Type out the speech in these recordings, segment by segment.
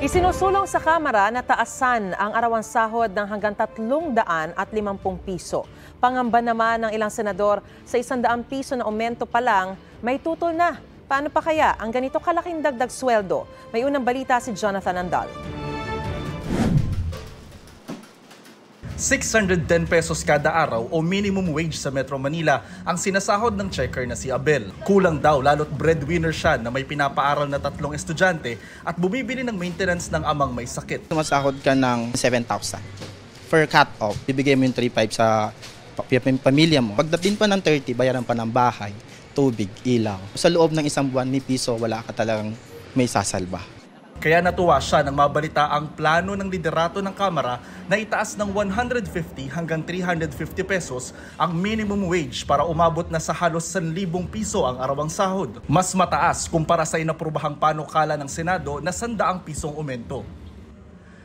Isinusulong sa Kamara na taasan ang arawang sahod ng hanggang 350 piso. Pangamba naman ng ilang senador sa 100 piso na aumento pa lang, may tutol na. Paano pa kaya ang ganito kalaking dagdag sweldo? May unang balita si Jonathan Andal. 610 pesos kada araw o minimum wage sa Metro Manila ang sinasahod ng checker na si Abel. Kulang daw lalo't breadwinner siya na may pinapaaral na 3 estudyante at bumibili ng maintenance ng amang may sakit. Tumasahod ka ng 7,000 for cut-off, bibigay mo yung 3,500 sa pamilya mo. Pagdating pa ng 30, bayaran pa ng bahay, tubig, ilaw. Sa loob ng isang buwan, may piso, wala ka talagang may sasalba. Kaya natuwa siya nang mabalita ang plano ng liderato ng Kamara na itaas ng 150 hanggang 350 pesos ang minimum wage para umabot na sa halos 1,000 piso ang arawang sahod. Mas mataas kumpara sa inaprubahang panukala ng Senado na 100 pisong aumento.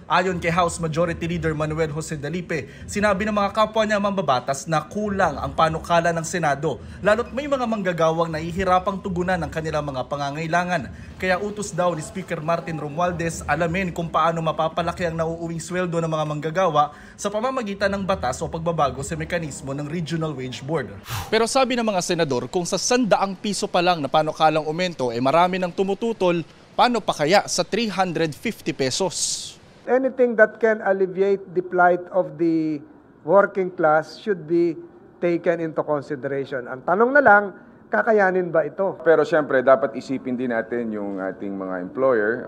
Ayon kay House Majority Leader Manuel Jose Dalipe, sinabi ng mga kapwa niya mambabatas na kulang ang panukala ng Senado, lalo't may mga manggagawang nahihirapang tugunan ng kanilang mga pangangailangan. Kaya utos daw ni Speaker Martin Romualdez alamin kung paano mapapalaki ang nauuwing sweldo ng mga manggagawa sa pamamagitan ng batas o pagbabago sa mekanismo ng Regional Wage Board. Pero sabi ng mga senador, kung sa 100 piso pa lang na panukalang aumento marami nang tumututol, paano pa kaya sa 350 pesos? Anything that can alleviate the plight of the working class should be taken into consideration. Ang tanong na lang, kakayanin ba ito? Pero siyempre, dapat isipin din natin yung ating mga employer.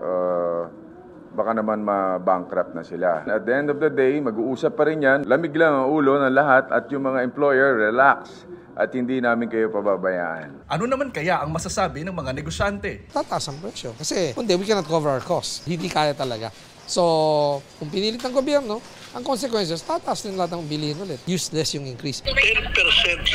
Baka naman ma-bankrupt na sila. At the end of the day, mag-uusap pa rin yan. Lamig lang ang ulo ng lahat at yung mga employer, relax. At hindi namin kayo pababayaan. Ano naman kaya ang masasabi ng mga negosyante? Tataas ang presyo. Kasi we cannot cover our costs. Hindi kaya talaga. So, kung pinilit ng gobyerno, ang consequences, tataas din lahat ng bilihin ulit. Useless yung increase. 10%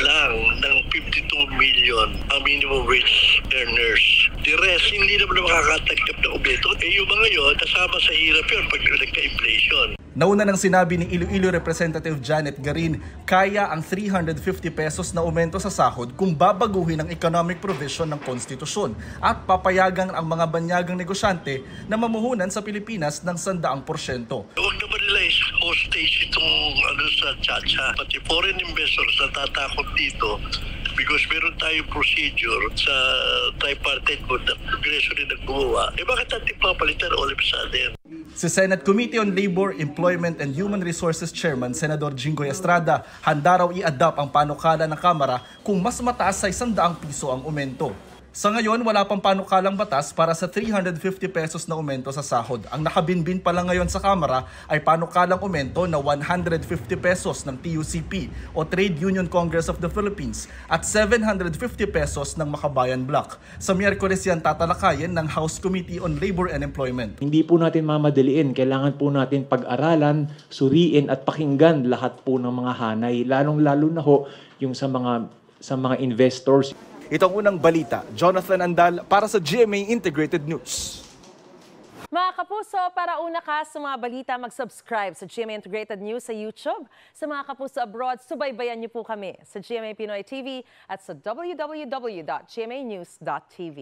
lang ng 52 million ang minimum wage earners. The rest, hindi naman makakatanggap na ubeto. Yung mga yun, kasama sa hirap yun pag nagka-inflation. Nauna nang sinabi ni Iloilo Representative Janet Garin, kaya ang 350 pesos na aumento sa sahod kung babaguhin ang economic provision ng konstitusyon at papayagan ang mga banyagang negosyante na mamuhunan sa Pilipinas ng 100%. Huwag naman nila hostage itong sa Chacha. Pati foreign investors natatakot dito because meron tayong procedure sa tripartite board na Kongreso rin nagbuwa. Bakit natin papalitan all of a sudden? Si Senate Committee on Labor, Employment and Human Resources Chairman Senador Jinggoy Estrada, handa raw i-adapt ang panukala ng Kamara kung mas mataas sa 100 piso ang aumento. Sa ngayon, wala pang panukalang batas para sa 350 pesos na aumento sa sahod. Ang nakabinbin pa lang ngayon sa Kamara ay panukalang aumento na 150 pesos ng TUCP o Trade Union Congress of the Philippines at 750 pesos ng Makabayan Bloc. Sa Miyerkules yan tatalakayin ng House Committee on Labor and Employment. Hindi po natin mamadaliin. Kailangan po natin pag-aralan, suriin at pakinggan lahat po ng mga hanay. Lalong-lalo na ho yung sa mga investors. Ito ang unang balita, Jonathan Andal para sa GMA Integrated News. Mga kapuso, para una ka sa mga balita, mag-subscribe sa GMA Integrated News sa YouTube. Sa mga kapuso abroad, subaybayan niyo po kami sa GMA Pinoy TV at sa www.gmanews.tv.